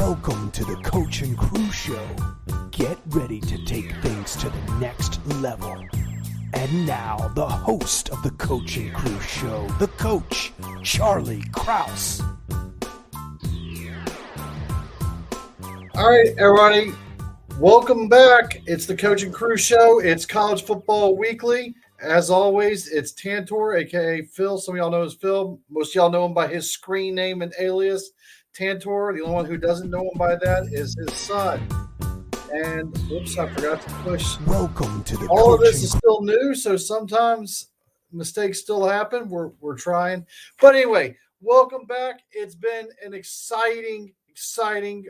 Welcome to the Coach and Crew Show. Get ready to take things to the next level. And now, the host of the Coach and Crew Show, the coach, Charlie Krause. All right, everybody, welcome back. It's the Coach and Crew Show. It's College Football Weekly. As always, it's Tantor, a.k.a. Phil. Some of y'all know as Phil. Most of y'all know him by his screen name and alias, Tantor. The only one who doesn't know him by that is his son. And, whoops, I forgot to push. Welcome to the All of this is still new, so sometimes mistakes still happen. We're trying. But anyway, welcome back. It's been an exciting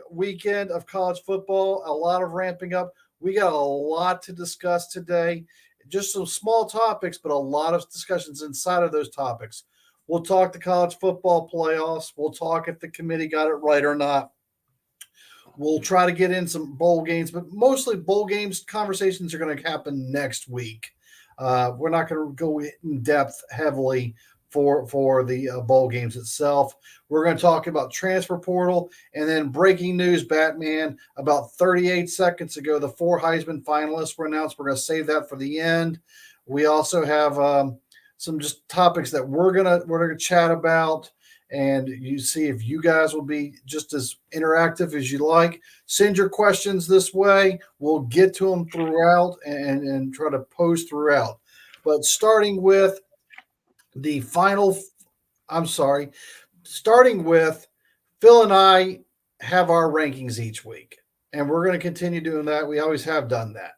weekend of college football. A lot of ramping up. We got a lot to discuss today. Just some small topics, but a lot of discussions inside of those topics. We'll talk the college football playoffs. We'll talk if the committee got it right or not. We'll try to get in some bowl games, but mostly bowl games conversations are going to happen next week. We're not going to go in depth heavily for the bowl games itself. We're going to talk about transfer portal, and then breaking news, Batman, about 38 seconds ago, the 4 Heisman finalists were announced. We're going to save that for the end. We also have some just topics that we're going to chat about, and you see if you guys will be just as interactive as you like. Send your questions this way. We'll get to them throughout and try to post throughout. But starting with Phil and I have our rankings each week, and we're going to continue doing that. We always have done that.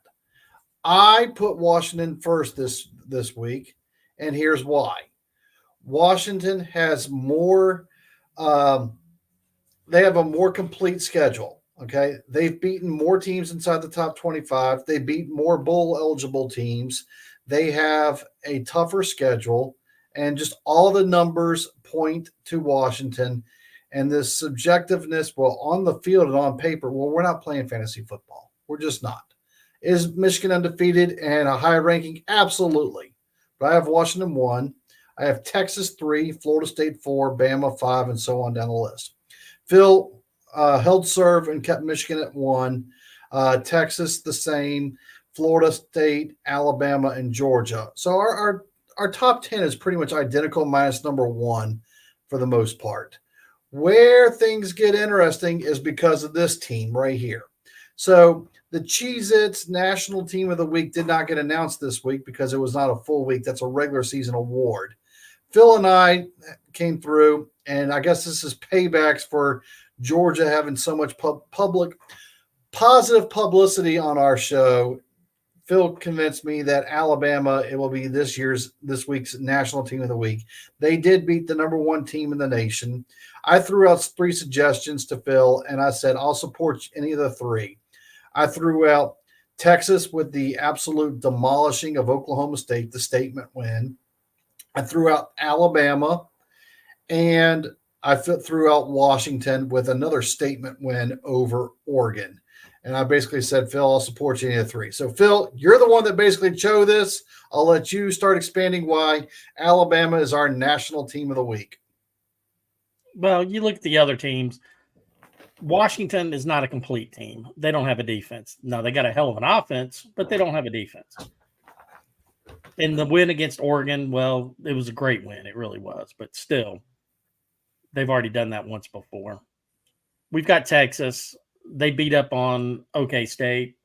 I put Washington first this week, and here's why. Washington has more they have a more complete schedule, okay? They've beaten more teams inside the top 25. They beat more bowl-eligible teams. They have a tougher schedule. And just all the numbers point to Washington, and this subjectiveness, well, on the field and on paper, well, we're not playing fantasy football. We're just not. Is Michigan undefeated and a high ranking? Absolutely. But I have Washington 1. I have Texas 3, Florida State 4, Bama 5, and so on down the list. Phil held serve and kept Michigan at 1. Texas the same. Florida State, Alabama, and Georgia. So our top 10 is pretty much identical minus number 1 for the most part. Where things get interesting is because of this team right here. So the Cheez-Its National Team of the Week did not get announced this week because it was not a full week. That's a regular season award. Phil and I came through, and I guess this is paybacks for Georgia having so much positive publicity on our show. Phil convinced me that Alabama, it will be this week's National Team of the Week. They did beat the number 1 team in the nation. I threw out 3 suggestions to Phil, and I said, I'll support any of the 3. I threw out Texas with the absolute demolishing of Oklahoma State, the statement win. I threw out Alabama, and I threw out Washington with another statement win over Oregon. And I basically said, Phil, I'll support you any of the 3. So, Phil, you're the one that basically chose this. I'll let you start expanding why Alabama is our national team of the week. Well, you look at the other teams. Washington is not a complete team. They don't have a defense. Now, they got a hell of an offense, but they don't have a defense. And the win against Oregon, well, it was a great win. It really was. But still, they've already done that once before. We've got Texas. They beat up on OK State.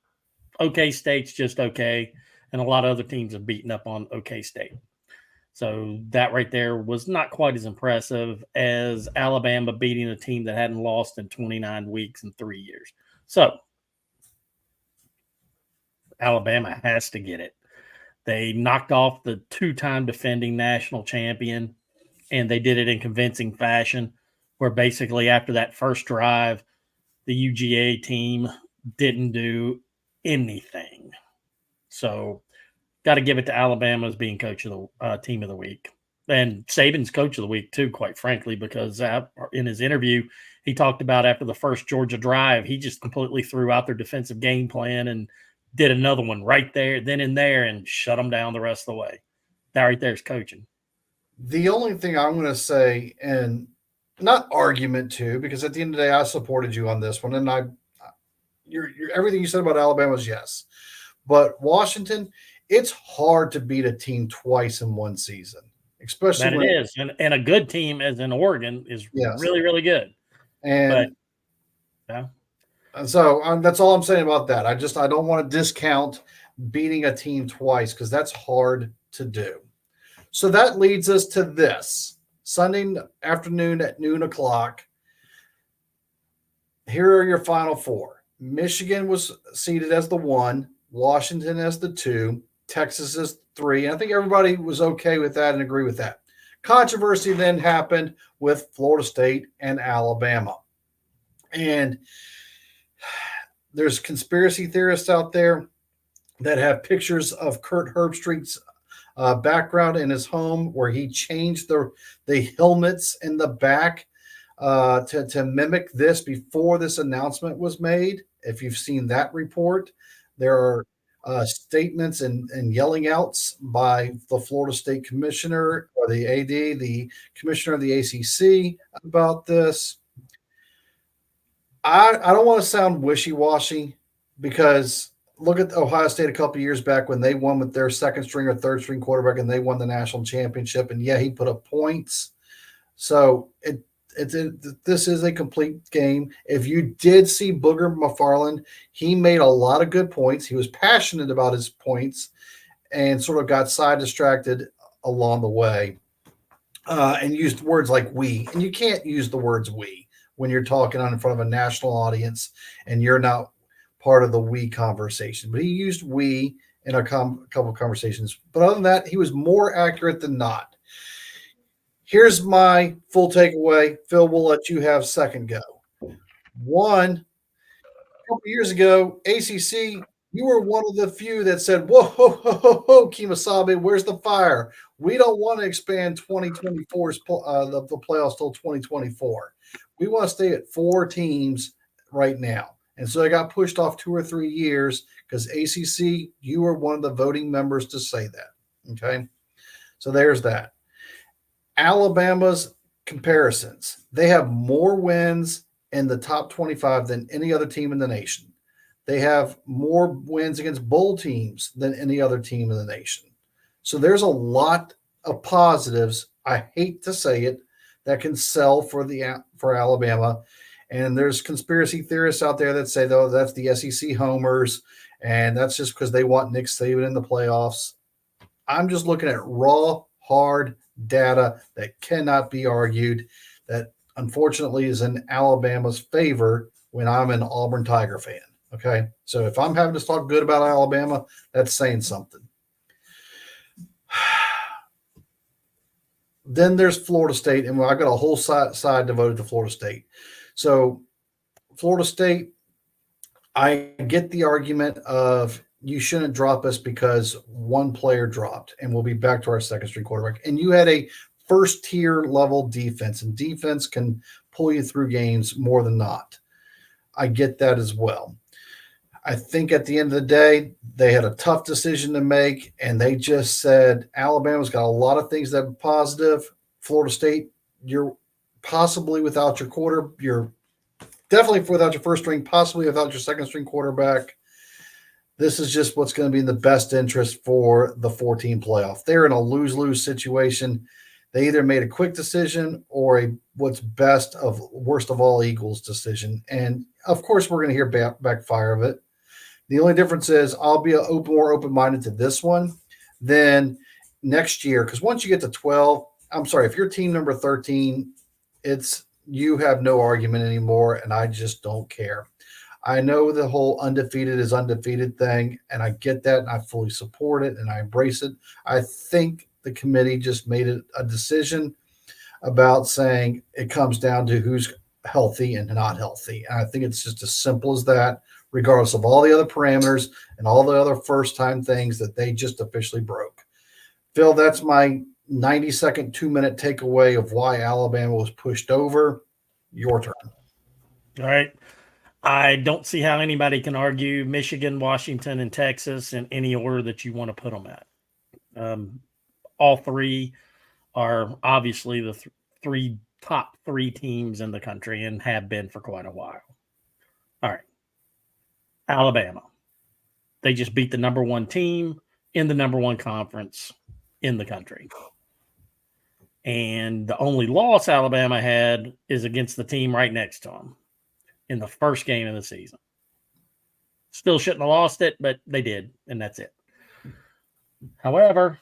OK State's just okay, and a lot of other teams have beaten up on OK State. So that right there was not quite as impressive as Alabama beating a team that hadn't lost in 29 weeks in 3 years. So Alabama has to get it. They knocked off the 2-time defending national champion, and they did it in convincing fashion, where basically after that first drive, the UGA team didn't do anything. So got to give it to Alabama as being coach of the team of the week. And Saban's coach of the week too, quite frankly, because in his interview, he talked about after the first Georgia drive, he just completely threw out their defensive game plan and did another one right there, then in there, and shut them down the rest of the way. That right there is coaching. The only thing I'm going to say, and not argument to, because at the end of the day, I supported you on this one, and you're everything you said about Alabama is yes, but Washington, it's hard to beat a team twice in one season, especially That it when is, and a good team as in Oregon is yes, really, really good. But and yeah, so that's all I'm saying about that. I don't want to discount beating a team twice because that's hard to do. So that leads us to this Sunday afternoon at noon o'clock. Here are your final four. Michigan was seeded as the 1, Washington as the 2, Texas as 3. And I think everybody was okay with that and agree with that. Controversy then happened with Florida State and Alabama. And there's conspiracy theorists out there that have pictures of Kurt Herbstreit's background in his home where he changed the helmets in the back to mimic this before this announcement was made. If you've seen that report, there are statements and yelling outs by the Florida State Commissioner or the AD, the Commissioner of the ACC about this. I don't want to sound wishy-washy because look at Ohio State a couple years back when they won with their second string or third string quarterback and they won the national championship. And yeah, he put up points. So this is a complete game. If you did see Booger McFarland, he made a lot of good points. He was passionate about his points and sort of got side distracted along the way and used words like we. And you can't use the words we when you're talking in front of a national audience and you're not part of the we conversation. But he used we in a couple of conversations. But other than that, he was more accurate than not. Here's my full takeaway. Phil, we'll let you have second go. One, a couple years ago, ACC, you were one of the few that said, whoa, ho, ho, ho, ho, Kemosabe, where's the fire? We don't want to expand 2024's the playoffs till 2024. We want to stay at 4 teams right now. And so I got pushed off 2 or 3 years because ACC, you were one of the voting members to say that. Okay. So there's that. Alabama's comparisons. They have more wins in the top 25 than any other team in the nation. They have more wins against bowl teams than any other team in the nation. So there's a lot of positives, I hate to say it, that can sell for Alabama. And there's conspiracy theorists out there that say, though, that's the SEC homers, and that's just because they want Nick Saban in the playoffs. I'm just looking at raw, hard data that cannot be argued, that unfortunately is in Alabama's favor when I'm an Auburn Tiger fan. Okay. So if I'm having to talk good about Alabama, that's saying something. Then there's Florida State, and I've got a whole side devoted to Florida State. So Florida State, I get the argument of you shouldn't drop us because one player dropped, and we'll be back to our second string quarterback. And you had a first tier level defense, and defense can pull you through games more than not. I get that as well. I think at the end of the day, they had a tough decision to make, and they just said Alabama's got a lot of things that are positive. Florida State, you're possibly without your you're definitely without your first string, possibly without your second string quarterback. This is just what's going to be in the best interest for the 4-team playoff. They're in a lose-lose situation. They either made a quick decision or a what's best of worst of all Eagles decision. And of course, we're going to hear backfire of it. The only difference is I'll be more open-minded to this one than next year. Because once you get to 12, I'm sorry, if you're team number 13, you have no argument anymore, and I just don't care. I know the whole undefeated is undefeated thing, and I get that, and I fully support it, and I embrace it. I think the committee just made a decision about saying it comes down to who's healthy and not healthy. And I think it's just as simple as that, regardless of all the other parameters and all the other first-time things that they just officially broke. Phil, that's my 90-second, 2-minute takeaway of why Alabama was pushed over. Your turn. All right. I don't see how anybody can argue Michigan, Washington, and Texas in any order that you want to put them at. All three are obviously the 3 top 3 teams in the country and have been for quite a while. All right. Alabama. They just beat the number 1 team in the number 1 conference in the country. And the only loss Alabama had is against the team right next to them in the first game of the season. Still shouldn't have lost it, but they did, and that's it. However,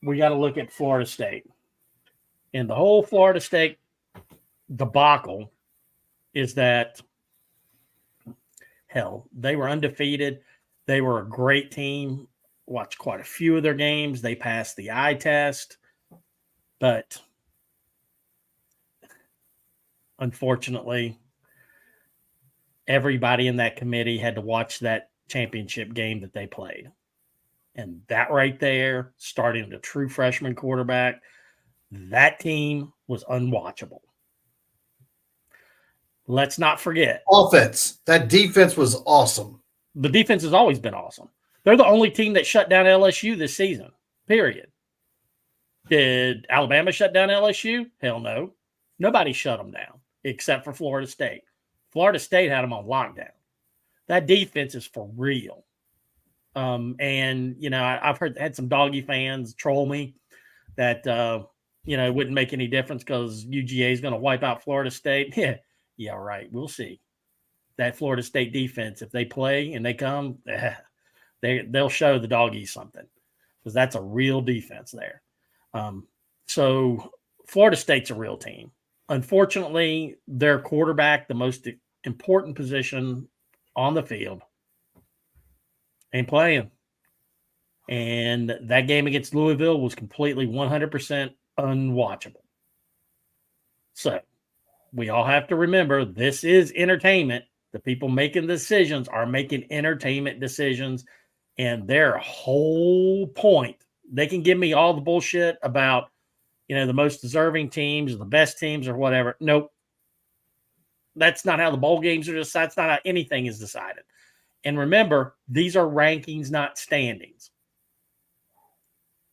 we got to look at Florida State. And the whole Florida State debacle is that, hell, they were undefeated. They were a great team. Watched quite a few of their games. They passed the eye test. But unfortunately, everybody in that committee had to watch that championship game that they played. And that right there, starting the true freshman quarterback, that team was unwatchable. Let's not forget. Offense. That defense was awesome. The defense has always been awesome. They're the only team that shut down LSU this season, period. Did Alabama shut down LSU? Hell no. Nobody shut them down except for Florida State. Florida State had them on lockdown. That defense is for real. And, you know, I've had some doggy fans troll me that, you know, it wouldn't make any difference because UGA is going to wipe out Florida State. Yeah, right. We'll see. That Florida State defense, if they play and they come, they'll show the doggies something because that's a real defense there. So Florida State's a real team. Unfortunately, their quarterback, the most important position on the field, ain't playing. And that game against Louisville was completely 100% unwatchable. So we all have to remember this is entertainment. The people making decisions are making entertainment decisions. And their whole point, they can give me all the bullshit about, you know, the most deserving teams, the best teams or whatever. Nope. That's not how the bowl games are decided. That's not how anything is decided. And remember, these are rankings, not standings.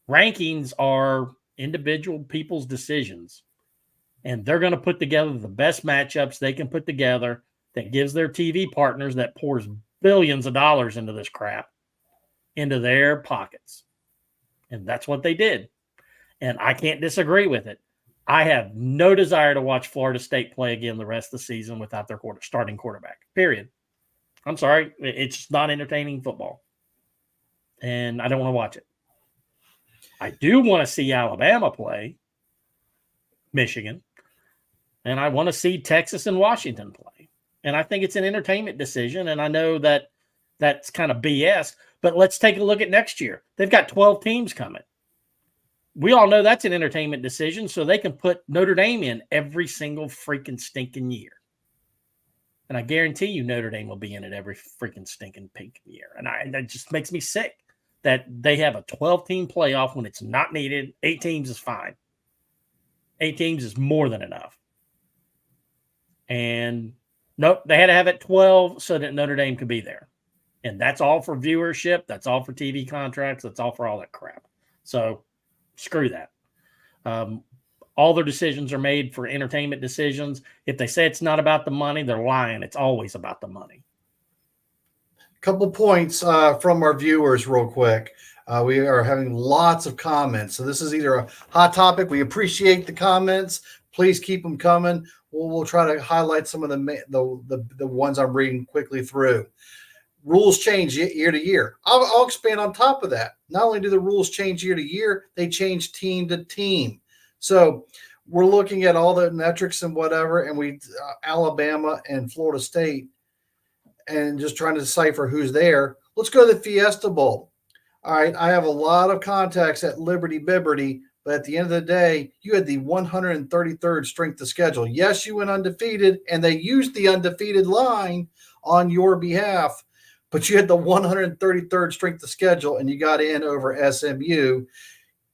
Rankings are individual people's decisions. And they're going to put together the best matchups they can put together that gives their TV partners that pours billions of dollars into this crap into their pockets. And that's what they did. And I can't disagree with it. I have no desire to watch Florida State play again the rest of the season without their starting quarterback, period. I'm sorry. It's just not entertaining football. And I don't want to watch it. I do want to see Alabama play Michigan. And I want to see Texas and Washington play. And I think it's an entertainment decision. And I know that that's kind of BS. But let's take a look at next year. They've got 12 teams coming. We all know that's an entertainment decision, so they can put Notre Dame in every single freaking stinking year. And I guarantee you Notre Dame will be in it every freaking stinking pink year. And that just makes me sick that they have a 12-team playoff when it's not needed. 8 teams is fine. 8 teams is more than enough. And nope, they had to have it 12 so that Notre Dame could be there. And that's all for viewership. That's all for TV contracts. That's all for all that crap. So screw that. All their decisions are made for entertainment decisions. If they say it's not about the money, they're lying. It's always about the money. Couple points from our viewers real quick. We are having lots of comments. So this is either a hot topic. We appreciate the comments. Please keep them coming. We'll try to highlight some of the ones I'm reading quickly through. Rules change year to year. I'll expand on top of that. Not only do the rules change year to year, they change team to team. So we're looking at all the metrics and whatever, and Alabama and Florida State, and just trying to decipher who's there. Let's go to the Fiesta Bowl. All right, I have a lot of contacts at Liberty Bibberty, but at the end of the day, you had the 133rd strength of schedule. Yes, you went undefeated, and they used the undefeated line on your behalf. But you had the 133rd strength of schedule, and you got in over SMU.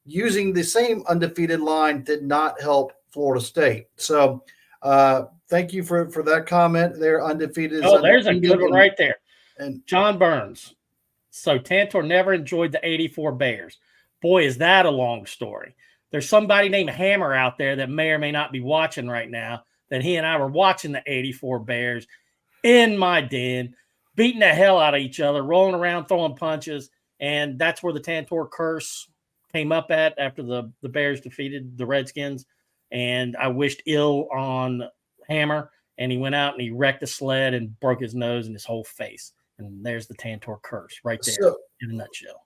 Using the same undefeated line did not help Florida State. So thank you for that comment there. Undefeated. There's a good one right there. And John Burns. So Tantor never enjoyed the 84 Bears. Boy, is that a long story. there's somebody named Hammer out there that may or may not be watching right now, that he and I were watching the 84 Bears in my den, beating the hell out of each other, rolling around, throwing punches. And that's where the Tantor curse came up at after the Bears defeated the Redskins. And I wished ill on Hammer, and he went out and he wrecked a sled and broke his nose and his whole face. And there's the Tantor curse right there in a nutshell.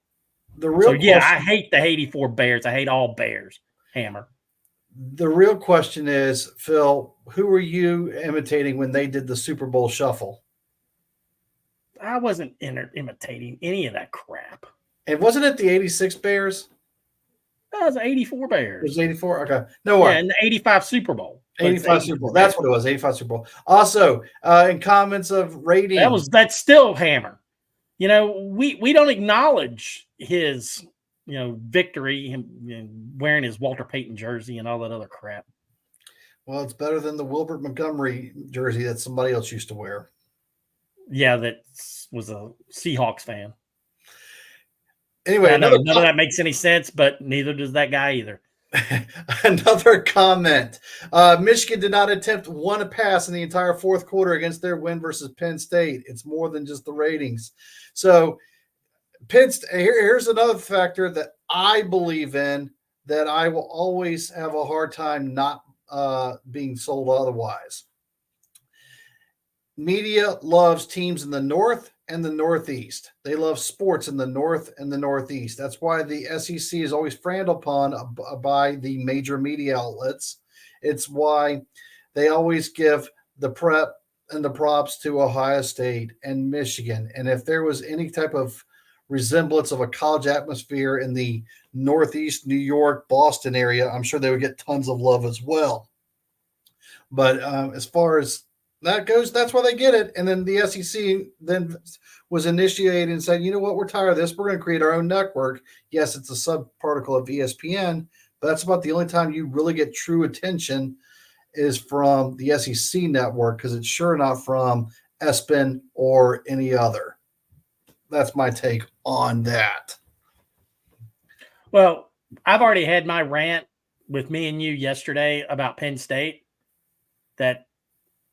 I hate the 84 Bears. I hate all Bears. Hammer. The real question is, Phil, who were you imitating when they did the Super Bowl shuffle? I wasn't imitating any of that crap. And wasn't it the 86 Bears? That was 84 Bears. It was 84? Okay. No worries. Yeah, and the 85 Super Bowl. 85 Super Bowl. That's what it was, 85 Super Bowl. Also, in comments of ratings. That's still Hammer. You know, we don't acknowledge his, victory, him wearing his Walter Payton jersey and all that other crap. Well, it's better than the Wilbert Montgomery jersey that somebody else used to wear. Yeah, that was a Seahawks fan. Anyway, none of that makes any sense, but neither does that guy either. Another comment. Michigan did not attempt one pass in the entire fourth quarter against their win versus Penn State. It's more than just the ratings. So here's another factor that I believe in, that I will always have a hard time not being sold otherwise. Media loves teams in the North and the Northeast. They love sports in the North and the Northeast. That's why the SEC is always frowned upon by the major media outlets. It's why they always give the prep and the props to Ohio State and Michigan. And if there was any type of resemblance of a college atmosphere in the Northeast, New York, Boston area, I'm sure they would get tons of love as well. But as far as that goes, that's why they get it. And then the SEC then was initiated and said, you know what, we're tired of this. We're going to create our own network. Yes, it's a sub-particle of ESPN, but that's about the only time you really get true attention is from the SEC network, because it's sure not from ESPN or any other. That's my take on that. Well, I've already had my rant with me and you yesterday about Penn State.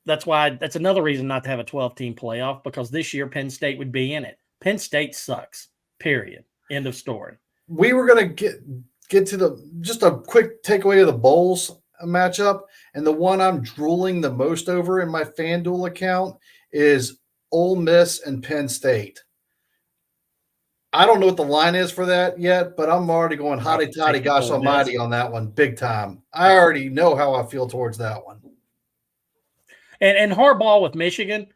That's another reason not to have a 12-team playoff, because this year Penn State would be in it. Penn State sucks, period. End of story. We were going to get to just a quick takeaway of the Bowls matchup, and the one I'm drooling the most over in my FanDuel account is Ole Miss and Penn State. I don't know what the line is for that yet, but I'm already going hotty toddy gosh almighty on that one big time. I already know how I feel towards that one. And Harbaugh with Michigan,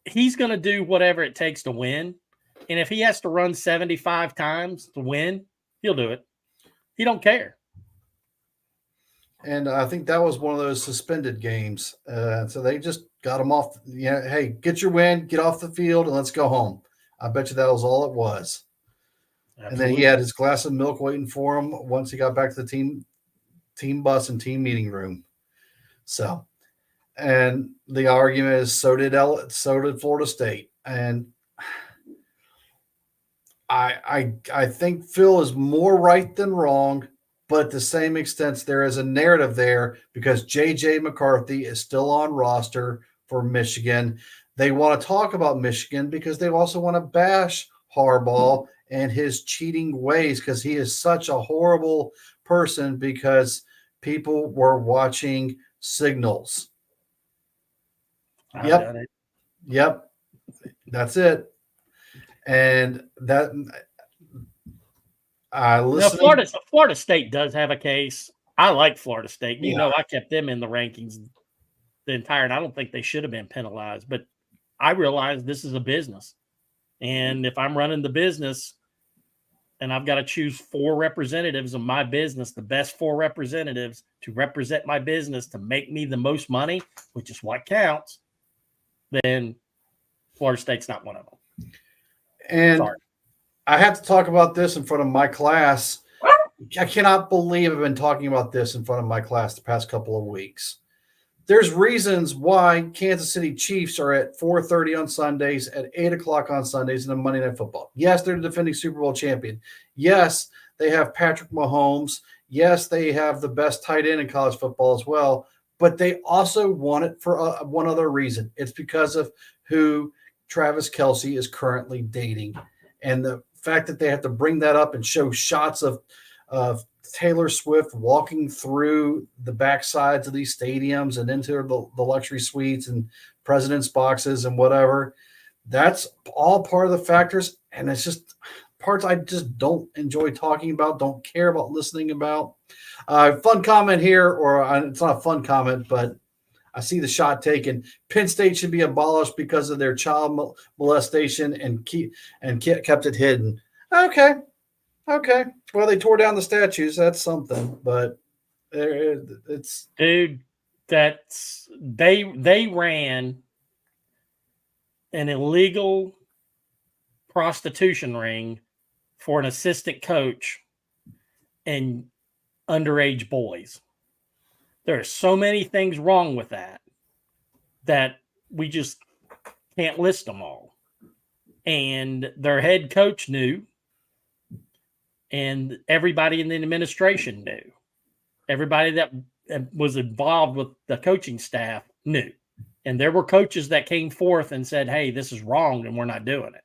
he's going to do whatever it takes to win. And if he has to run 75 times to win, he'll do it. He don't care. And I think that was one of those suspended games. So they just got him off. Hey, get your win, get off the field, and let's go home. I bet you that was all it was. Absolutely. And then he had his glass of milk waiting for him once he got back to the team bus and team meeting room. So. And the argument is so did Florida State. And I think Phil is more right than wrong, but at the same extent, there is a narrative there because J.J. McCarthy is still on roster for Michigan. They want to talk about Michigan because they also want to bash Harbaugh and his cheating ways, because he is such a horrible person, because people were watching signals. Yep. That's it. And that Florida State does have a case. I like Florida State. I kept them in the rankings the entire, and I don't think they should have been penalized, but I realize this is a business. And if I'm running the business and I've got to choose 4 representatives of my business, the best 4 representatives to represent my business to make me the most money, which is what counts, then Florida State's not one of them. And sorry. I have to talk about this in front of my class. I cannot believe I've been talking about this in front of my class the past couple of weeks. There's reasons why Kansas City Chiefs are at 4:30 on Sundays, at 8 o'clock on Sundays in a Monday Night Football. Yes, they're the defending Super Bowl champion. Yes, they have Patrick Mahomes. Yes, they have the best tight end in college football as well, but they also won it for one other reason. It's because of who Travis Kelce is currently dating. And the fact that they have to bring that up and show shots of Taylor Swift walking through the backsides of these stadiums and into the luxury suites and president's boxes and whatever, that's all part of the factors. And it's just parts I just don't enjoy talking about, don't care about listening about. Fun comment here, or it's not a fun comment, but I see the shot taken. Penn State should be abolished because of their child molestation and kept it hidden. Okay. Well, they tore down the statues. That's something, but it's dude. That's they ran an illegal prostitution ring for an assistant coach and underage boys. There are so many things wrong with that we just can't list them all. And their head coach knew, and everybody in the administration knew. Everybody that was involved with the coaching staff knew. And there were coaches that came forth and said, hey, this is wrong and we're not doing it.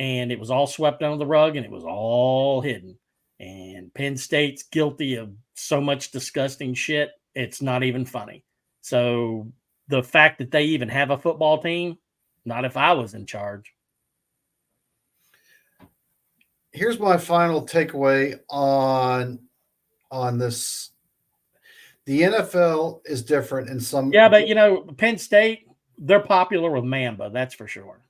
And it was all swept under the rug and it was all hidden. And Penn State's guilty of so much disgusting shit, it's not even funny. So the fact that they even have a football team, not if I was in charge. Here's my final takeaway on this. The NFL is different in some. Yeah, but Penn State, they're popular with Mamba, that's for sure.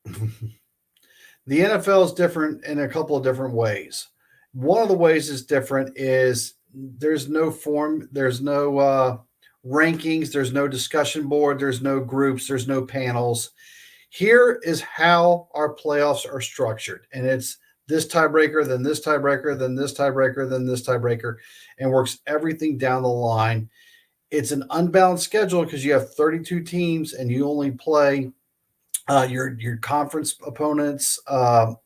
The NFL is different in a couple of different ways. One of the ways is different is there's no form, there's no rankings, there's no discussion board, there's no groups, there's no panels. Here is how our playoffs are structured, and it's this tiebreaker, then this tiebreaker, then this tiebreaker, then this tiebreaker, and works everything down the line. It's an unbalanced schedule because you have 32 teams and you only play your conference opponents,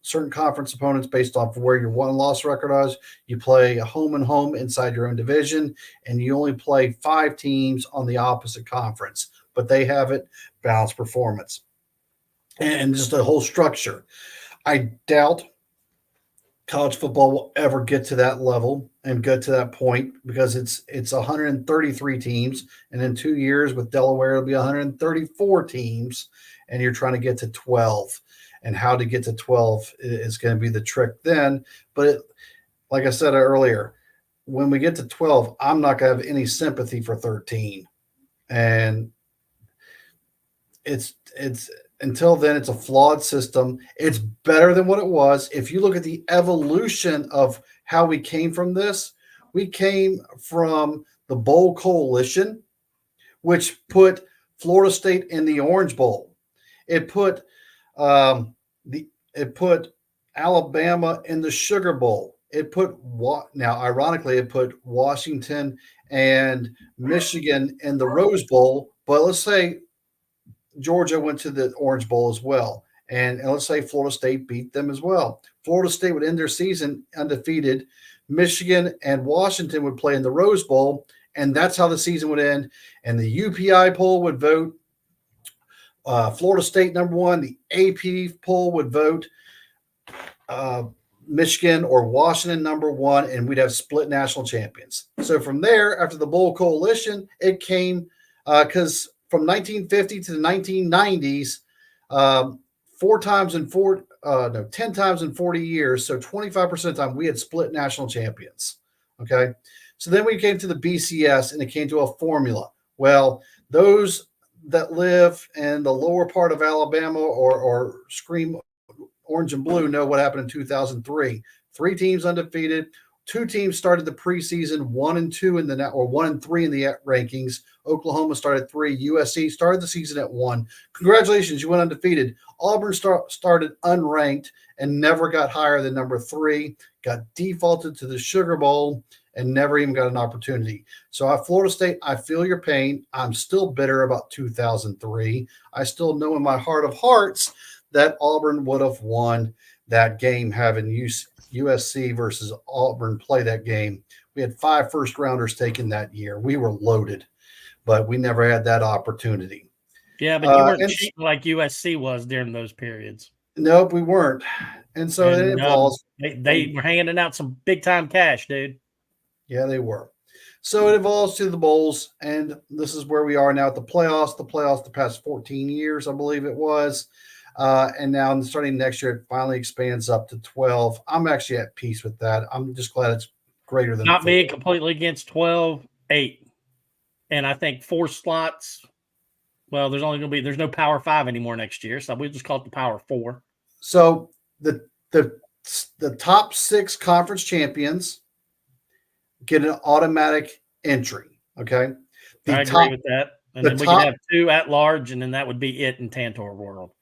certain conference opponents based off of where your one-loss record is. You play home and home inside your own division, and you only play 5 teams on the opposite conference, but they have it balanced performance and just the whole structure. I doubt college football will ever get to that level and get to that point because it's 133 teams, and in 2 years with Delaware it'll be 134 teams, and you're trying to get to 12. And how to get to 12 is going to be the trick then. But like I said earlier, when we get to 12, I'm not going to have any sympathy for 13, and it's until then, it's a flawed system. It's better than what it was. If you look at the evolution of how we came from this, we came from the Bowl Coalition, which put Florida State in the Orange Bowl. It put Alabama in the Sugar Bowl. It put Washington and Michigan in the Rose Bowl. But let's say Georgia went to the Orange Bowl as well. And let's say Florida State beat them as well. Florida State would end their season undefeated. Michigan and Washington would play in the Rose Bowl, and that's how the season would end. And the UPI poll would vote Florida State number 1. The AP poll would vote Michigan or Washington number 1, and we'd have split national champions. So from there, after the Bowl Coalition, it came because from 1950 to the 1990s, 10 times in 40 years, so 25% of the time, we had split national champions. Okay, so then we came to the BCS, and it came to a formula. Well, those that live in the lower part of Alabama or scream orange and blue know what happened in 2003. 3 teams undefeated. 2 teams started the preseason 1 and 2 in the net, or 1 and 3 in the rankings. Oklahoma started 3. USC started the season at 1. Congratulations, you went undefeated. Auburn started unranked and never got higher than number 3. Got defaulted to the Sugar Bowl and never even got an opportunity. So at Florida State, I feel your pain. I'm still bitter about 2003. I still know in my heart of hearts that Auburn would have won. that game, having USC versus Auburn play that game. We had 5 first-rounders taken that year. We were loaded, but we never had that opportunity. Yeah, but you weren't cheating like USC was during those periods. Nope, we weren't. And so it involves they were handing out some big time cash, dude. Yeah, they were. So it evolves to the bowls, and this is where we are now at the playoffs. The past 14 years, I believe it was. And now starting next year, it finally expands up to 12. I'm actually at peace with that. I'm just glad it's greater than not being completely against 12, 8. And I think 4 slots. Well, there's no Power 5 anymore next year, so we'll just call it the Power 4. So the top 6 conference champions get an automatic entry. Okay, I agree with that. And then we can have 2 at large, and then that would be it in Tantor world.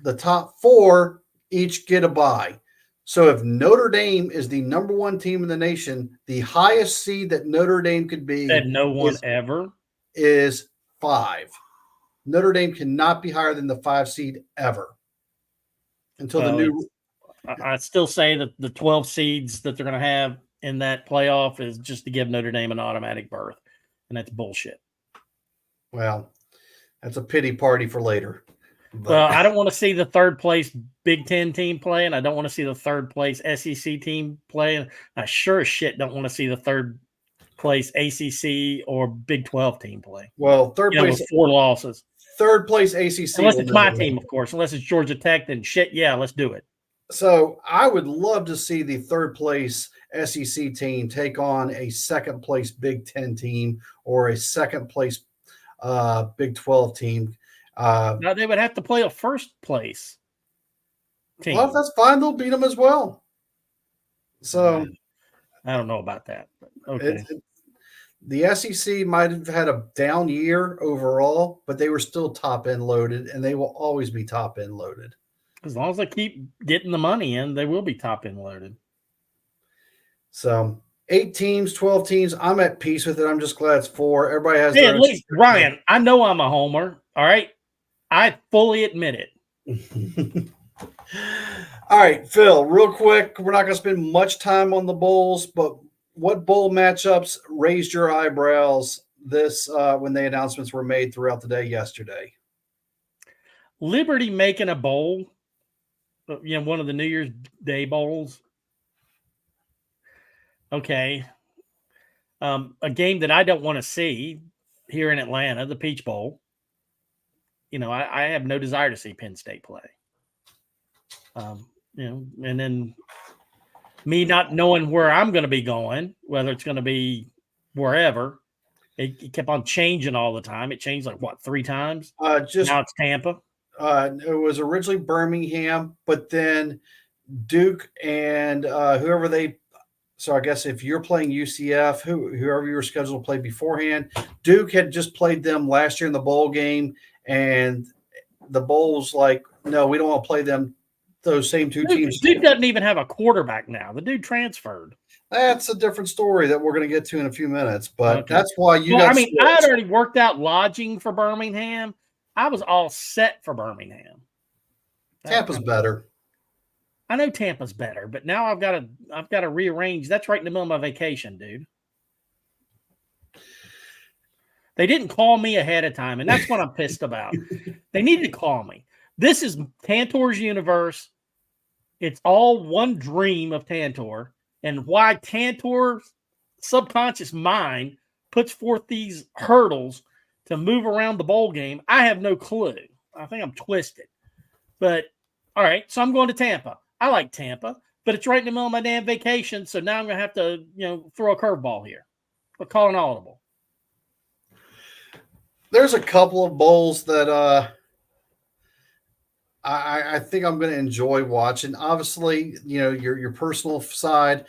The top 4 each get a bye. So if Notre Dame is the number 1 team in the nation, the highest seed that Notre Dame could be is 5. Notre Dame cannot be higher than the 5 seed ever until I still say that the 12 seeds that they're going to have in that playoff is just to give Notre Dame an automatic berth, and that's bullshit. Well, that's a pity party for later. But well, I don't want to see the 3rd place Big Ten team play, and I don't want to see the 3rd place SEC team play. And I sure as shit don't want to see the 3rd place ACC or Big 12 team play. Well, 3rd place with 4 losses. 3rd place ACC. Unless it's my team, of course. Unless it's Georgia Tech, then shit, yeah, let's do it. So I would love to see the 3rd place SEC team take on a 2nd place Big Ten team or a 2nd place Big 12 team. Now they would have to play a 1st place team. Well, if that's fine, they'll beat them as well. So I don't know about that. But okay. The SEC might have had a down year overall, but they were still top end loaded, and they will always be top end loaded. As long as they keep getting the money in, they will be top end loaded. So 8 teams, 12 teams. I'm at peace with it. I'm just glad it's 4. Everybody has. At least Ryan, I know I'm a homer. All right, I fully admit it. All right, Phil. Real quick, we're not going to spend much time on the bowls, but what bowl matchups raised your eyebrows when the announcements were made throughout the day yesterday? Liberty making a bowl, one of the New Year's Day bowls. Okay. A game that I don't want to see here in Atlanta, the Peach Bowl. I have no desire to see Penn State play. And then me not knowing where I'm going to be going, whether it's going to be wherever, it kept on changing all the time. It changed 3 times? Now it's Tampa. It was originally Birmingham, but then Duke and whoever so I guess if you're playing UCF, whoever you were scheduled to play beforehand, Duke had just played them last year in the bowl game, and the bowl's no, we don't want to play them. Those same 2 teams. Duke doesn't even have a quarterback now. The dude transferred. That's a different story that we're going to get to in a few minutes, but that's why I had already worked out lodging for Birmingham. I was all set for Birmingham. Tampa's better. I know Tampa's better, but now I've got to rearrange. That's right in the middle of my vacation, dude. They didn't call me ahead of time, and that's what I'm pissed about. They need to call me. This is Tantor's universe. It's all one dream of Tantor, and why Tantor's subconscious mind puts forth these hurdles to move around the bowl game, I have no clue. I think I'm twisted. But, all right, so I'm going to Tampa. I like Tampa, but it's right in the middle of my damn vacation, so now I'm going to have to, throw a curveball here. I'll call an audible. There's a couple of bowls that I think I'm going to enjoy watching. Obviously, your personal side.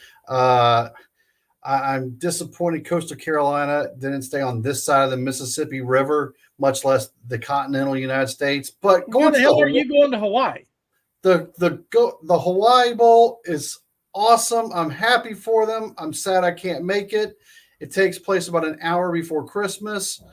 I'm disappointed Coastal Carolina didn't stay on this side of the Mississippi River, much less the continental United States. But where the hell are you going to Hawaii? The Hawaii Bowl is awesome. I'm happy for them. I'm sad I can't make it. It takes place about an hour before Christmas.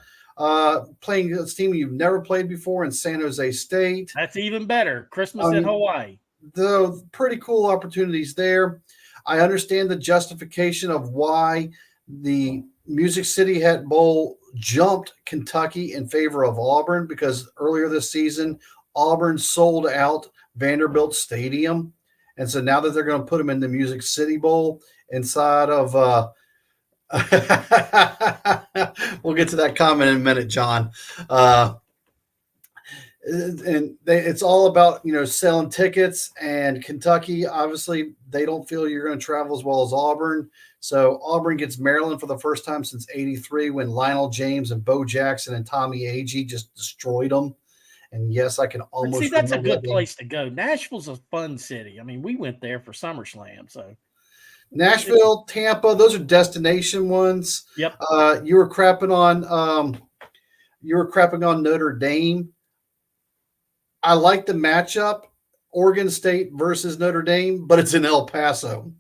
Playing a team you've never played before in San Jose State. That's even better. Christmas in Hawaii. the pretty cool opportunities there. I understand the justification of why the Music City Het Bowl jumped Kentucky in favor of Auburn, because earlier this season, Auburn sold out Vanderbilt Stadium. And so now that they're going to put them in the Music City Bowl inside of we'll get to that comment in a minute, John. It's all about, selling tickets, and Kentucky, obviously, they don't feel you're going to travel as well as Auburn. So Auburn gets Maryland for the first time since '83, when Lionel James and Bo Jackson and Tommy Agee just destroyed them. And yes, I can almost see, that's a good place to go. Nashville's a fun city. I mean, we went there for SummerSlam, so Nashville, Tampa, those are destination ones. Yep. You were crapping on Notre Dame. I like the matchup, Oregon State versus Notre Dame, but it's in El Paso.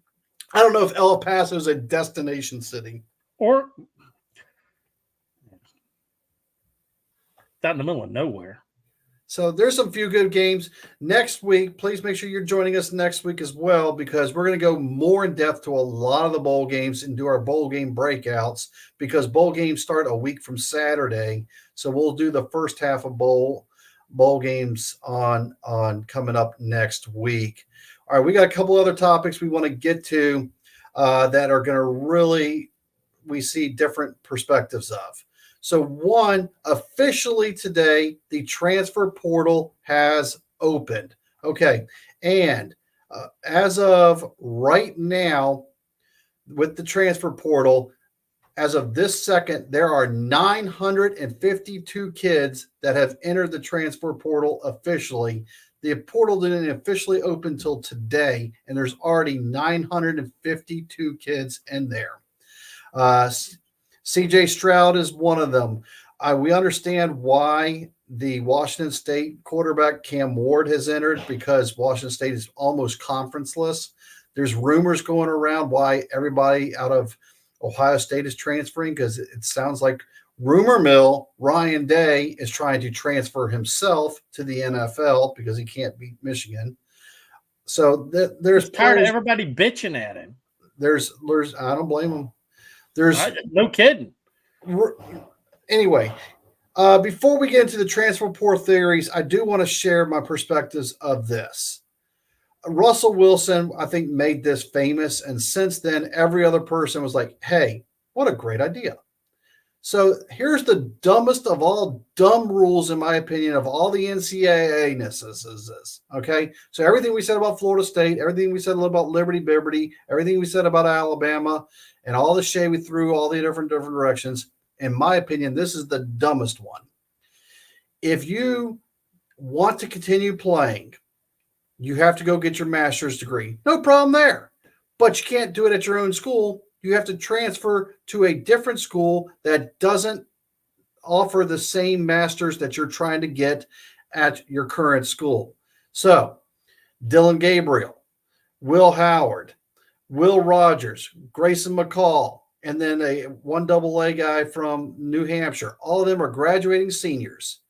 I don't know if El Paso is a destination city. Or it's out in the middle of nowhere. So there's some few good games. Next week, please make sure you're joining us next week as well, because we're going to go more in depth to a lot of the bowl games and do our bowl game breakouts, because bowl games start a week from Saturday. So we'll do the first half of bowl games on coming up next week. All right, we got a couple other topics we want to get to that are going to really, we see different perspectives of. So one, officially today, the transfer portal has opened. Okay. And as of right now, with the transfer portal, as of this second, there are 952 kids that have entered the transfer portal officially. The portal didn't officially open until today, and there's already 952 kids in there. CJ Stroud is one of them. We understand why the Washington State quarterback Cam Ward has entered, because Washington State is almost conferenceless. There's rumors going around why everybody out of Ohio State is transferring, because it sounds like rumor mill Ryan Day is trying to transfer himself to the NFL because he can't beat Michigan. So there's tired of everybody bitching at him. There's I don't blame him. No kidding. Anyway, before we get into the transfer portal theories, I do want to share my perspectives of this. Russell Wilson, I think, made this famous, and since then, every other person was like, hey, what a great idea. So here's the dumbest of all dumb rules, in my opinion, of all the NCAA-ness is this, okay? So everything we said about Florida State, everything we said about Liberty, everything we said about Alabama, and all the shade we threw all the different directions, in my opinion, this is the dumbest one. If you want to continue playing, you have to go get your master's degree. No problem there. But you can't do it at your own school. You have to transfer to a different school that doesn't offer the same master's that you're trying to get at your current school. So, Dylan Gabriel, Will Howard, Will Rogers, Grayson McCall, and then a 1AA guy from New Hampshire. All of them are graduating seniors.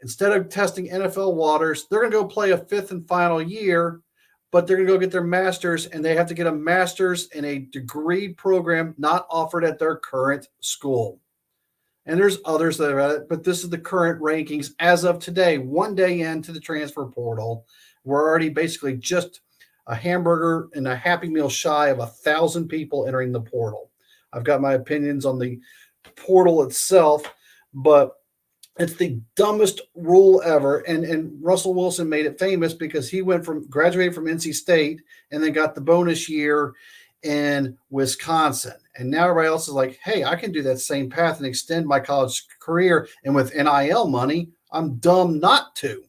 Instead of testing NFL waters, they're going to go play a fifth and final year, but they're going to go get their master's, and they have to get a master's in a degree program not offered at their current school. And there's others that are at it, but this is the current rankings as of today, one day into the transfer portal. We're already basically just a hamburger and a Happy Meal shy of 1,000 people entering the portal. I've got my opinions on the portal itself, but it's the dumbest rule ever. And Russell Wilson made it famous because he graduated from NC State and then got the bonus year in Wisconsin. And now everybody else is like, hey, I can do that same path and extend my college career. And with NIL money, I'm dumb not to.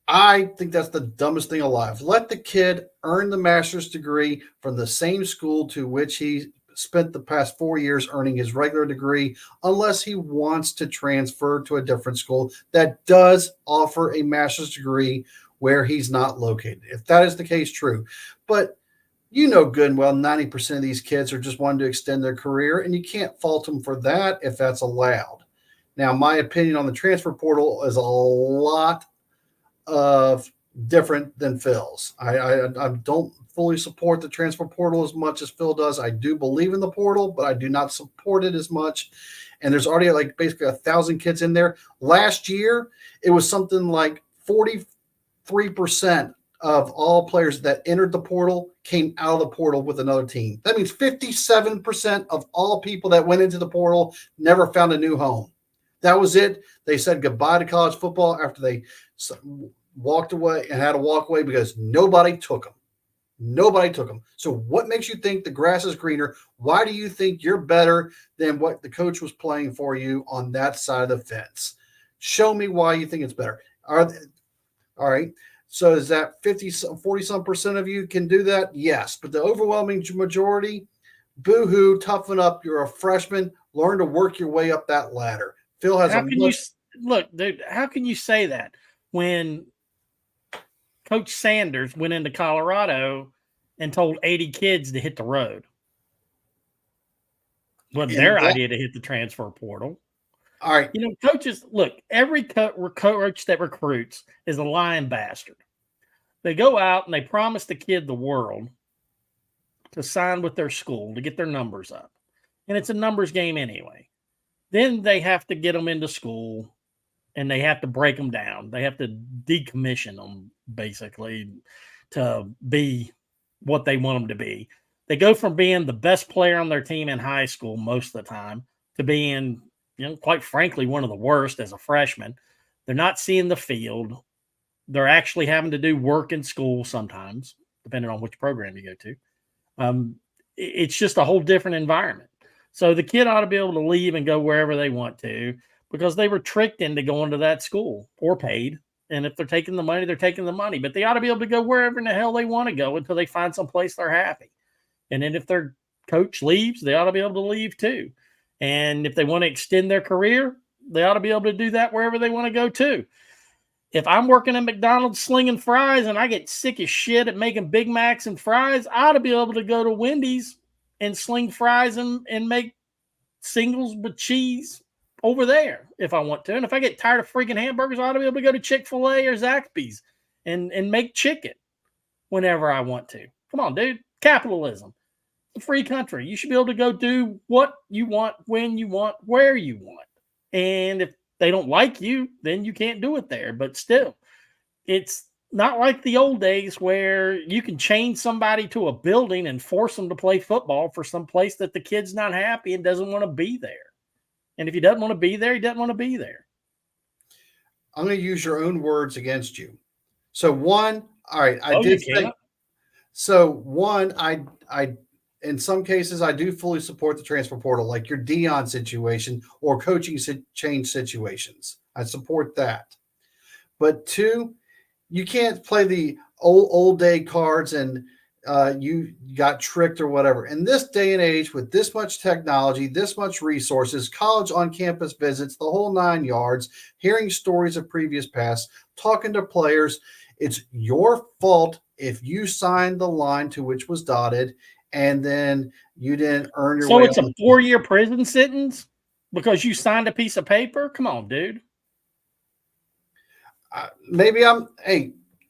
I think that's the dumbest thing alive. Let the kid earn the master's degree from the same school to which he spent the past 4 years earning his regular degree, unless he wants to transfer to a different school that does offer a master's degree where he's not located. If that is the case, true. But you know good and well, 90% of these kids are just wanting to extend their career, and you can't fault them for that if that's allowed. Now, my opinion on the transfer portal is a lot of different than Phil's. I don't fully support the transfer portal as much as Phil does. I do believe in the portal, but I do not support it as much. And there's already like basically 1,000 kids in there. Last year, it was something like 43% of all players that entered the portal came out of the portal with another team. That means 57% of all people that went into the portal never found a new home. That was it. They said goodbye to college football after they walked away and had to walk away because nobody took them. Nobody took them. So what makes you think the grass is greener? Why do you think you're better than what the coach was playing for you on that side of the fence? Show me why you think it's better. All right. So is that 40% of you can do that? Yes. But the overwhelming majority, boo-hoo, toughen up. You're a freshman. Learn to work your way up that ladder. Phil has look, dude, how can you say that when Coach Sanders went into Colorado and told 80 kids to hit the road? Wasn't their idea to hit the transfer portal. All right. You know, coaches, look, every coach that recruits is a lying bastard. They go out and they promise the kid the world to sign with their school to get their numbers up. And it's a numbers game anyway. Then they have to get them into school and they have to break them down. They have to decommission them, basically, to be what they want them to be. They go from being the best player on their team in high school most of the time to being, you know, quite frankly, one of the worst as a freshman. They're not seeing the field. They're actually having to do work in school sometimes, depending on which program you go to. It's just a whole different environment. So the kid ought to be able to leave and go wherever they want to because they were tricked into going to that school or paid. And if they're taking the money, they're taking the money. But they ought to be able to go wherever in the hell they want to go until they find some place they're happy. And then if their coach leaves, they ought to be able to leave too. And if they want to extend their career, they ought to be able to do that wherever they want to go too. If I'm working at McDonald's slinging fries and I get sick as shit at making Big Macs and fries, I ought to be able to go to Wendy's and sling fries and make singles with cheese over there if I want to. And if I get tired of freaking hamburgers, I ought to be able to go to Chick-fil-A or Zaxby's and make chicken whenever I want to. Come on, dude. Capitalism. It's a free country. You should be able to go do what you want, when you want, where you want. And if they don't like you, then you can't do it there. But still, it's not like the old days where you can chain somebody to a building and force them to play football for some place that the kid's not happy and doesn't want to be there. And if he doesn't want to be there, he doesn't want to be there. I'm going to use your own words against you. So one, all right, I in some cases, I do fully support the transfer portal, like your Dion situation or coaching change situations. I support that. But two, you can't play the old day cards and you got tricked or whatever. In this day and age, with this much technology, this much resources, college on-campus visits, the whole 9 yards, hearing stories of previous past, talking to players, it's your fault if you signed the line to which was dotted and then you didn't earn your way. So it's a 4-year prison sentence because you signed a piece of paper? Come on, dude.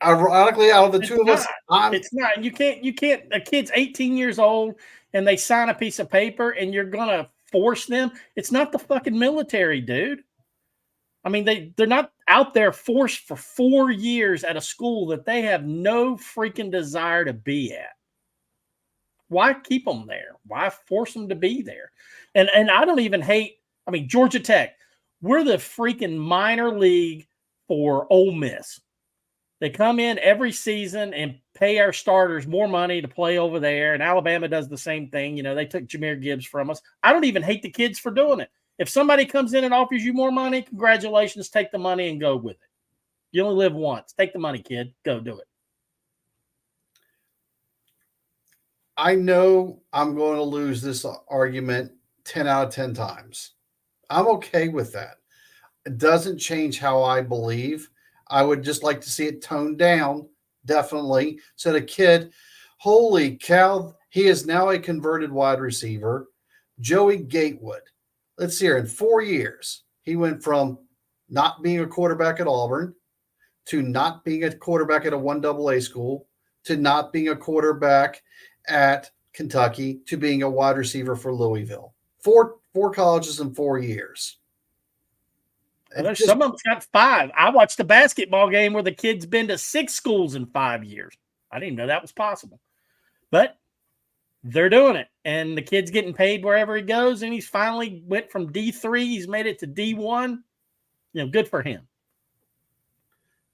Ironically, out of the two of us, it's not. You can't. A kid's 18 years old and they sign a piece of paper and you're going to force them. It's not the fucking military, dude. I mean, they're not out there forced for 4 years at a school that they have no freaking desire to be at. Why keep them there? Why force them to be there? And I don't even hate, I mean, Georgia Tech, we're the freaking minor league for Ole Miss. They come in every season and pay our starters more money to play over there. And Alabama does the same thing. You know, they took Jahmyr Gibbs from us. I don't even hate the kids for doing it. If somebody comes in and offers you more money, congratulations, take the money and go with it. You only live once. Take the money, kid. Go do it. I know I'm going to lose this argument 10 out of 10 times. I'm okay with that. It doesn't change how I believe. I would just like to see it toned down, definitely. So the kid, holy cow, he is now a converted wide receiver. Joey Gatewood. Let's see here. In 4 years, he went from not being a quarterback at Auburn to not being a quarterback at a 1AA school, to not being a quarterback at Kentucky, to being a wide receiver for Louisville. Four colleges in 4 years. Well, some of them's got 5. I watched a basketball game where the kid's been to 6 schools in 5 years. I didn't know that was possible. But they're doing it. And the kid's getting paid wherever he goes. And he's finally went from D3. He's made it to D1. Good for him.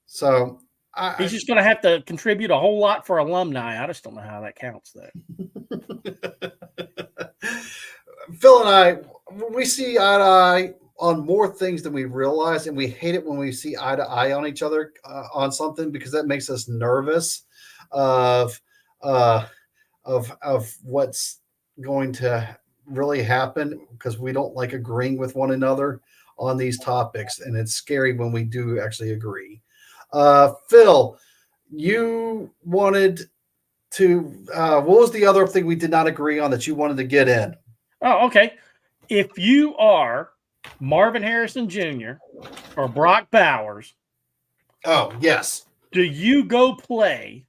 So he's just going to have to contribute a whole lot for alumni. I just don't know how that counts, though. Phil and I, we see eye to eye on more things than we realize, and we hate it when we see eye to eye on each other on something, because that makes us nervous of what's going to really happen, because we don't like agreeing with one another on these topics, and it's scary when we do actually agree. Phil, you wanted to what was the other thing we did not agree on that you wanted to get in? Oh, okay. If you are Marvin Harrison Jr. or Brock Bowers, oh yes, do you go play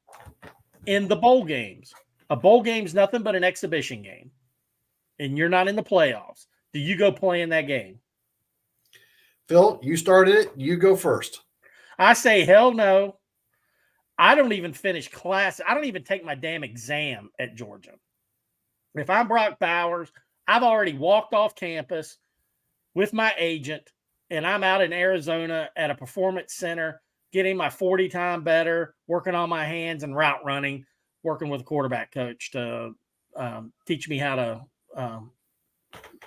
in the bowl games? A bowl game's nothing but an exhibition game, and you're not in the playoffs. Do you go play in that game? Phil, you started it. You go first. I say hell no. I don't even finish class. I don't even take my damn exam at Georgia. If I'm Brock Bowers, I've already walked off campus with my agent, and I'm out in Arizona at a performance center getting my 40 time better, working on my hands and route running, working with a quarterback coach to teach me how to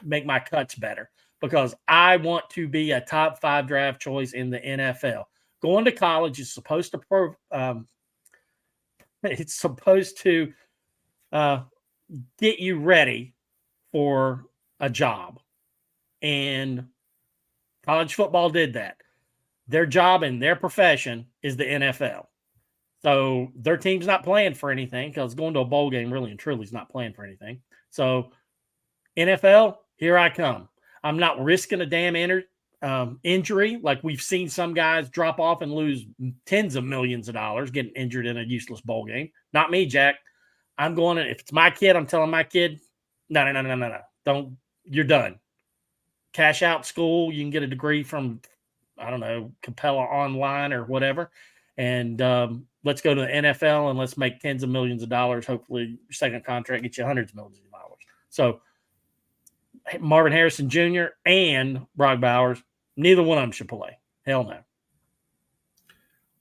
make my cuts better, because I want to be a top 5 draft choice in the NFL. Going to college is supposed to get you ready for a job, and college football did that. Their job and their profession is the NFL. So their team's not playing for anything, because going to a bowl game really and truly is not playing for anything. So NFL, here I come. I'm not risking a damn injury like we've seen some guys drop off and lose tens of millions of dollars getting injured in a useless bowl game. Not me, Jack. I'm going to, if it's my kid, I'm telling my kid, no. Don't, you're done. Cash out school. You can get a degree from, I don't know, Capella Online or whatever. And let's go to the NFL and let's make tens of millions of dollars. Hopefully your second contract gets you hundreds of millions of dollars. So Marvin Harrison Jr. and Brock Bowers, neither one of them should play. Hell no.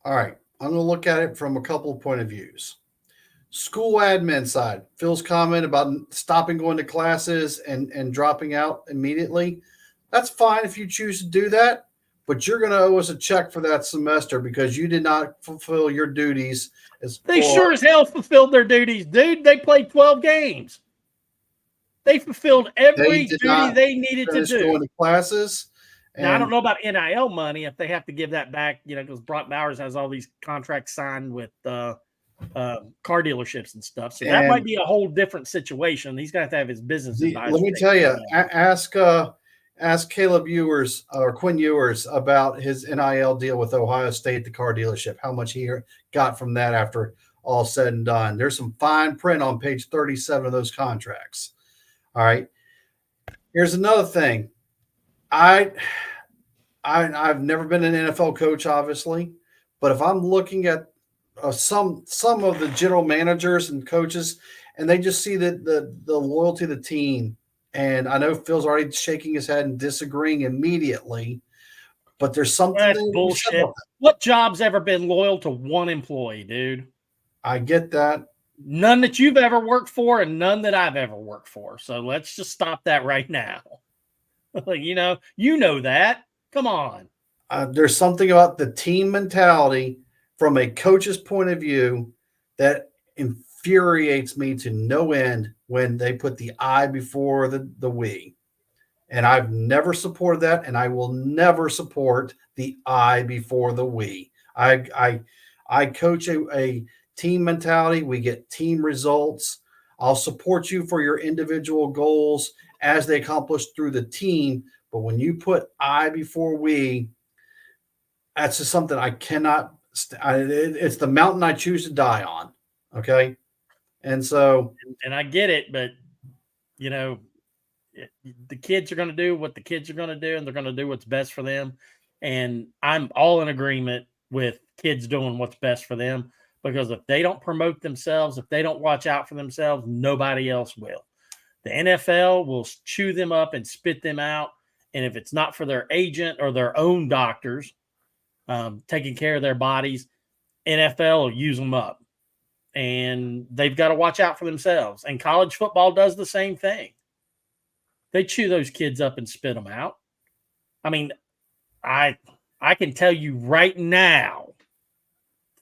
All right. I'm going to look at it from a couple of point of views. School admin side, Phil's comment about stopping going to classes and dropping out immediately. That's fine if you choose to do that, but you're going to owe us a check for that semester because you did not fulfill your duties. They sure as hell fulfilled their duties, dude. They played 12 games. They fulfilled every duty they needed to do. Going to classes. Now, I don't know about NIL money, if they have to give that back, because Brock Bowers has all these contracts signed with car dealerships and stuff. So that might be a whole different situation. He's going to have his business advisor. Let me tell you, ask Caleb Ewers or Quinn Ewers about his NIL deal with Ohio State, the car dealership, how much he got from that after all said and done. There's some fine print on page 37 of those contracts. All right. Here's another thing. I've never been an NFL coach, obviously, but if I'm looking at some of the general managers and coaches, and they just see the loyalty of the team, and I know Phil's already shaking his head and disagreeing immediately, but there's something. That's bullshit. What job's ever been loyal to one employee, dude? I get that. None that you've ever worked for, and none that I've ever worked for. So let's just stop that right now. You know that. Come on. There's something about the team mentality from a coach's point of view that infuriates me to no end when they put the I before the we. And I've never supported that, and I will never support the I before the we. I coach a team mentality. We get team results. I'll support you for your individual goals as they accomplish through the team. But when you put I before we, that's just something I cannot it's the mountain I choose to die on. Okay. And so, and I get it, but you know, the kids are going to do what the kids are going to do, and they're going to do what's best for them. And I'm all in agreement with kids doing what's best for them, because if they don't promote themselves, if they don't watch out for themselves, nobody else will. The NFL will chew them up and spit them out. And if it's not for their agent or their own doctors taking care of their bodies, NFL will use them up. And they've got to watch out for themselves. And college football does the same thing. They chew those kids up and spit them out. I mean, I can tell you right now,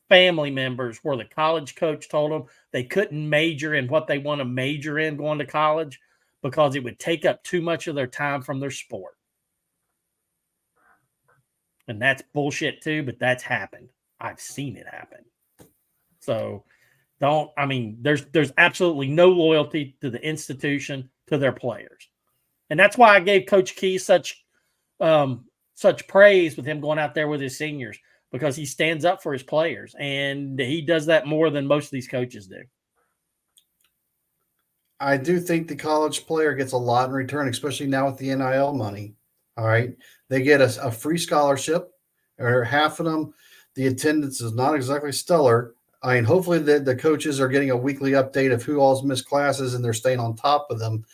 family members where the college coach told them they couldn't major in what they want to major in going to college because it would take up too much of their time from their sport. And that's bullshit too, but that's happened. I've seen it happen. So there's absolutely no loyalty to the institution, to their players. And that's why I gave Coach Key such praise with him going out there with his seniors, because he stands up for his players, and he does that more than most of these coaches do. I do think the college player gets a lot in return, especially now with the NIL money. All right. They get a free scholarship, or half of them. The attendance is not exactly stellar. I mean, hopefully the coaches are getting a weekly update of who all's missed classes and they're staying on top of them.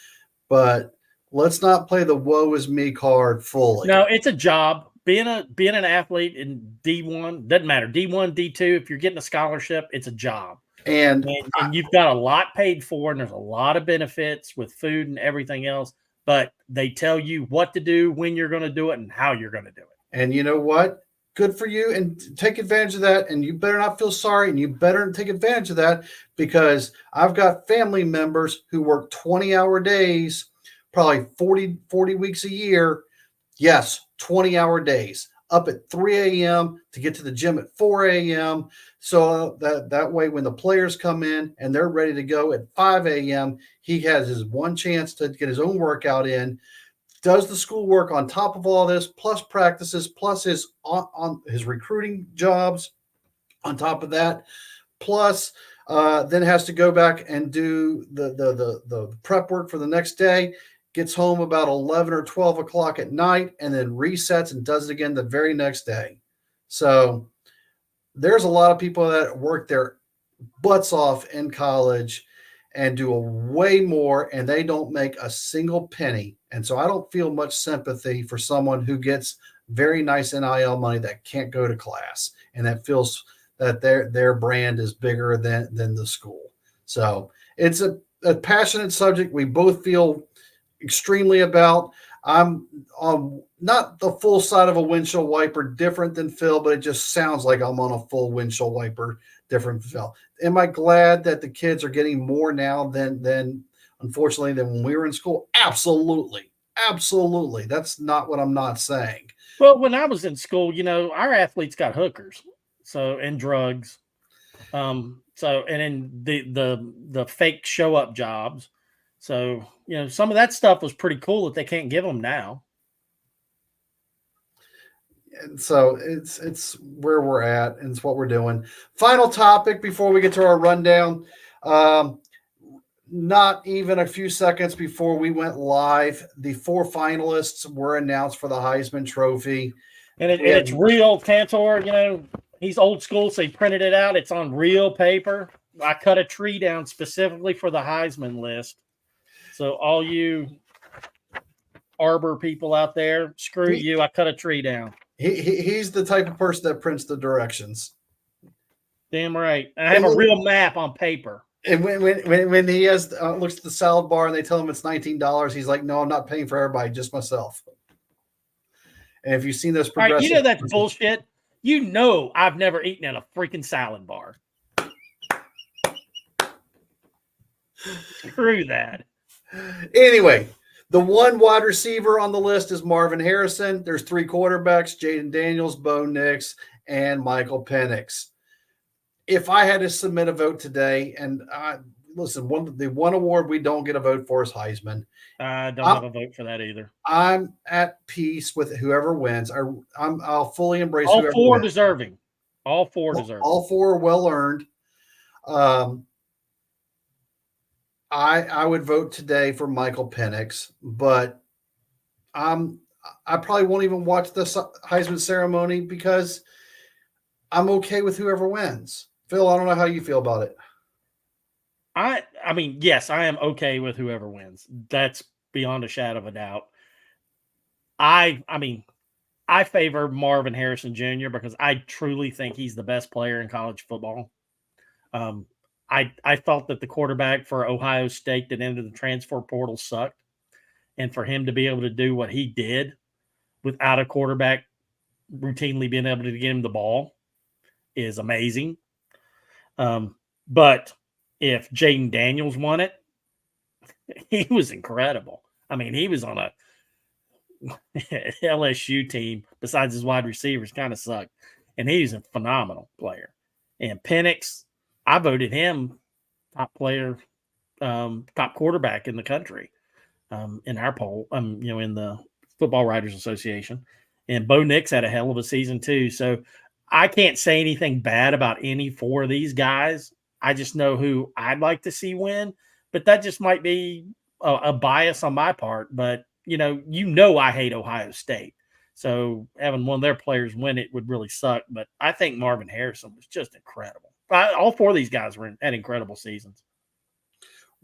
But let's not play the woe is me card fully. No, it's a job. Being an athlete in D1 doesn't matter. D1, D2, if you're getting a scholarship, it's a job. And you've got a lot paid for, and there's a lot of benefits with food and everything else. But they tell you what to do, when you're going to do it, and how you're going to do it. And you know what? Good for you, and take advantage of that. And you better not feel sorry, and you better take advantage of that, because I've got family members who work 20-hour days, probably 40 weeks a year. Yes, 20-hour days, up at 3 a.m. to get to the gym at 4 a.m. So that way, when the players come in and they're ready to go at 5 a.m., he has his one chance to get his own workout in, does the schoolwork on top of all this, plus practices, plus his on his recruiting jobs on top of that, plus then has to go back and do the prep work for the next day, gets home about 11 or 12 o'clock at night, and then resets and does it again the very next day. So there's a lot of people that work their butts off in college and do a way more, and they don't make a single penny. And so I don't feel much sympathy for someone who gets very nice NIL money that can't go to class and that feels that their brand is bigger than the school. So it's a passionate subject we both feel extremely about. I'm not the full side of a windshield wiper different than Phil, but it just sounds like I'm on a full windshield wiper different than Phil. Am I glad that the kids are getting more now than unfortunately than when we were in school? Absolutely. Absolutely. That's not what I'm not saying. Well, when I was in school, our athletes got hookers, and drugs. And then the fake show up jobs. So, some of that stuff was pretty cool that they can't give them now. And so it's where we're at, and it's what we're doing. Final topic before we get to our rundown. Not even a few seconds before we went live, the 4 finalists were announced for the Heisman Trophy. And it's real, Tantor. He's old school, so he printed it out. It's on real paper. I cut a tree down specifically for the Heisman list. So all you arbor people out there, screw you. I cut a tree down. He's the type of person that prints the directions. Damn right. I have a real map on paper. And when he has looks at the salad bar and they tell him it's $19, he's like, "No, I'm not paying for everybody, just myself." And if you've seen this progressive, right, that's bullshit. I've never eaten at a freaking salad bar. Screw that. Anyway, the one wide receiver on the list is Marvin Harrison. There's 3 quarterbacks: Jaden Daniels, Bo Nix, and Michael Penix. If I had to submit a vote today, and listen, the one award we don't get a vote for is Heisman. I don't have a vote for that either. I'm at peace with whoever wins. I'll fully embrace all whoever 4 wins. deserving. All four deserve it. All four are well earned. I would vote today for Michael Penix, but I probably won't even watch the Heisman ceremony because I'm okay with whoever wins. Phil, I don't know how you feel about it. I mean, yes, I am okay with whoever wins. That's beyond a shadow of a doubt. I mean, I favor Marvin Harrison Jr. because I truly think he's the best player in college football. I thought that the quarterback for Ohio State that entered the transfer portal sucked. And for him to be able to do what he did without a quarterback routinely being able to get him the ball is amazing. But if Jaden Daniels won it, he was incredible. I mean, he was on a LSU team besides his wide receivers kind of sucked. And he's a phenomenal player. And Penix, I voted him top player, top quarterback in the country in our poll, in the Football Writers Association. And Bo Nix had a hell of a season too. So I can't say anything bad about any four of these guys. I just know who I'd like to see win, but that just might be a bias on my part. But, I hate Ohio State. So having one of their players win it would really suck. But I think Marvin Harrison was just incredible. All four of these guys had incredible seasons.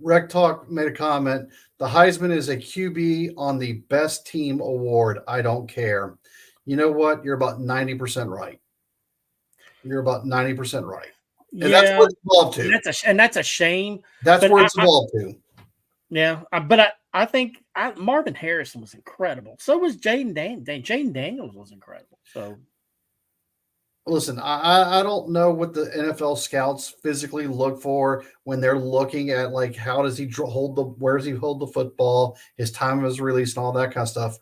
Rec Talk made a comment. The Heisman is a QB on the best team award. I don't care. You know what? You're about 90% right. You're about 90% right. And that's what it's evolved to. That's a shame. That's where it's evolved to. Yeah, but I think Marvin Harrison was incredible. So was Jaden Daniels. Jaden Daniels was incredible. So, listen, I don't know what the NFL scouts physically look for when they're looking at like how does he where does he hold the football, his time of his release, and all that kind of stuff.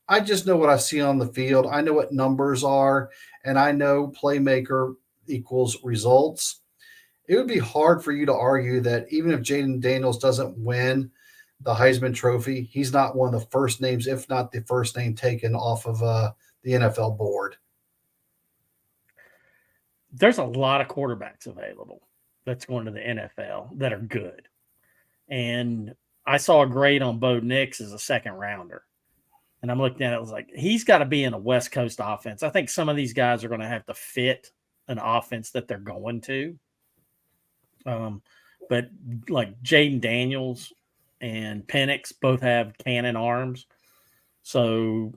I just know what I see on the field. I know what numbers are, and I know playmaker equals results. It would be hard for you to argue that even if Jaden Daniels doesn't win the Heisman Trophy, he's not one of the first names, if not the first name taken off of the NFL board. There's a lot of quarterbacks available that's going to the NFL that are good. And I saw a grade on Bo Nix as a second rounder. And I'm looking at it, I was like, he's got to be in a West Coast offense. I think some of these guys are going to have to fit an offense that they're going to. But like Jaden Daniels and Penix both have cannon arms. So,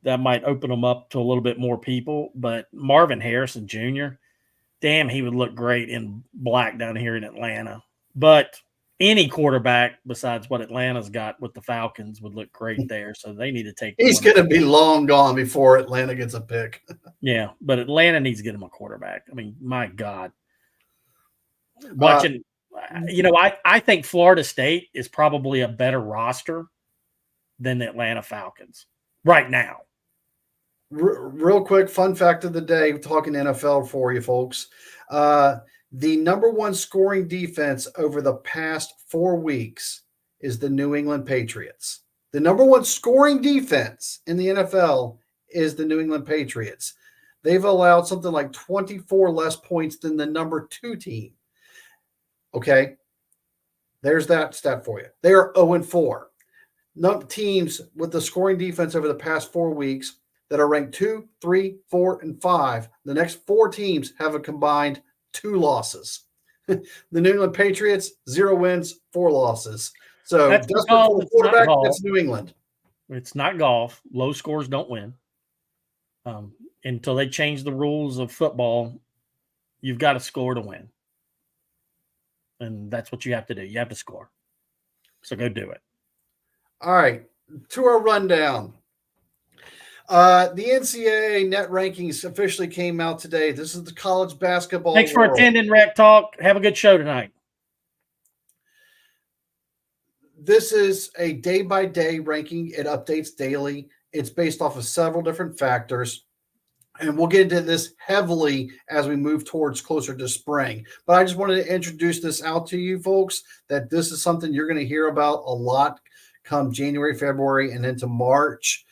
that might open them up to a little bit more people. But Marvin Harrison Jr., damn, he would look great in black down here in Atlanta. But any quarterback besides what Atlanta's got with the Falcons would look great there. So they need to take. He's going to be long gone before Atlanta gets a pick. Yeah, but Atlanta needs to get him a quarterback. I mean, my God. Watching, I think Florida State is probably a better roster than the Atlanta Falcons right now. Real quick, fun fact of the day, talking NFL for you folks. The number one scoring defense over the past 4 weeks is the New England Patriots. The number one scoring defense in the NFL is the New England Patriots. They've allowed something like 24 less points than the number 2 team. Okay, there's that stat for you. They are 0-4. Teams with the scoring defense over the past 4 weeks that are ranked 2, 3, 4, and 5. The next 4 teams have a combined 2 losses. The New England Patriots, 0 wins, 4 losses. So that's quarterback, it's New England. It's not golf. Low scores don't win. Until they change the rules of football, you've got to score to win. And that's what you have to do. You have to score. So go do it. All right. To our rundown. The NCAA net rankings officially came out today. This is the college basketball. Thanks for attending Rec Talk. Have a good show tonight. This is a day-by-day ranking. It updates daily. It's based off of several different factors. And we'll get into this heavily as we move towards closer to spring. But I just wanted to introduce this out to you folks, that this is something you're going to hear about a lot come January, February, and into March.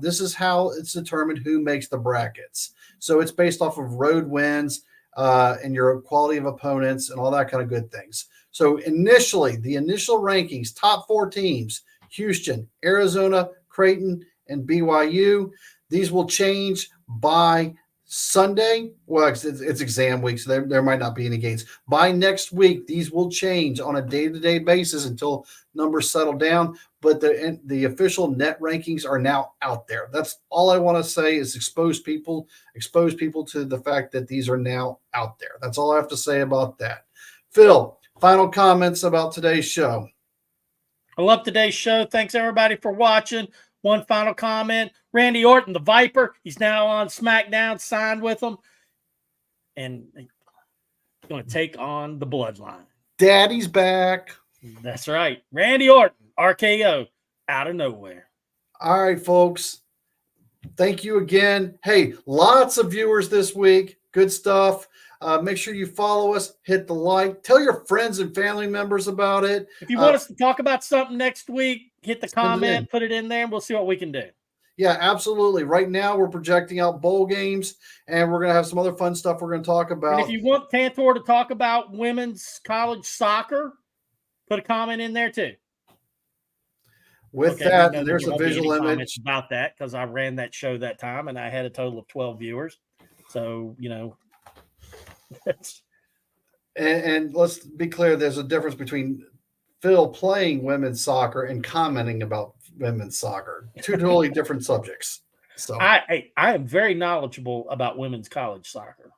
This is how it's determined who makes the brackets. So it's based off of road wins and your quality of opponents and all that kind of good things. So initially, the initial rankings, top 4 teams, Houston, Arizona, Creighton, and BYU. These will change by Sunday. Well, it's exam week, so there might not be any games. By next week, these will change on a day-to-day basis until numbers settle down. But the official net rankings are now out there. That's all I want to say is expose people to the fact that these are now out there. That's all I have to say about that. Phil, final comments about today's show. I love today's show. Thanks, everybody, for watching. One final comment. Randy Orton, the Viper, he's now on SmackDown, signed with them. And he's going to take on the Bloodline. Daddy's back. That's right. Randy Orton, RKO, out of nowhere. All right, folks. Thank you again. Hey, lots of viewers this week. Good stuff. Make sure you follow us, hit the like, tell your friends and family members about it. If you want us to talk about something next week, hit the comment, put it in there, and we'll see what we can do. Yeah, absolutely. Right now, we're projecting out bowl games, and we're going to have some other fun stuff we're going to talk about. And if you want Tantor to talk about women's college soccer, put a comment in there too. With that, there's a visual image about that because I ran that show that time, and I had a total of 12 viewers. So, and let's be clear, there's a difference between Phil playing women's soccer and commenting about women's soccer. Two totally different subjects. So I am very knowledgeable about women's college soccer.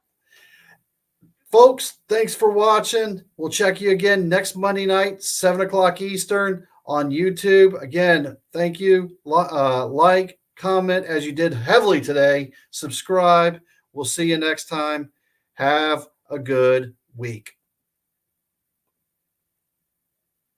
Folks, thanks for watching. We'll check you again next Monday night, 7:00 Eastern on YouTube. Again, thank you. Like, comment as you did heavily today. Subscribe. We'll see you next time. Have a good week.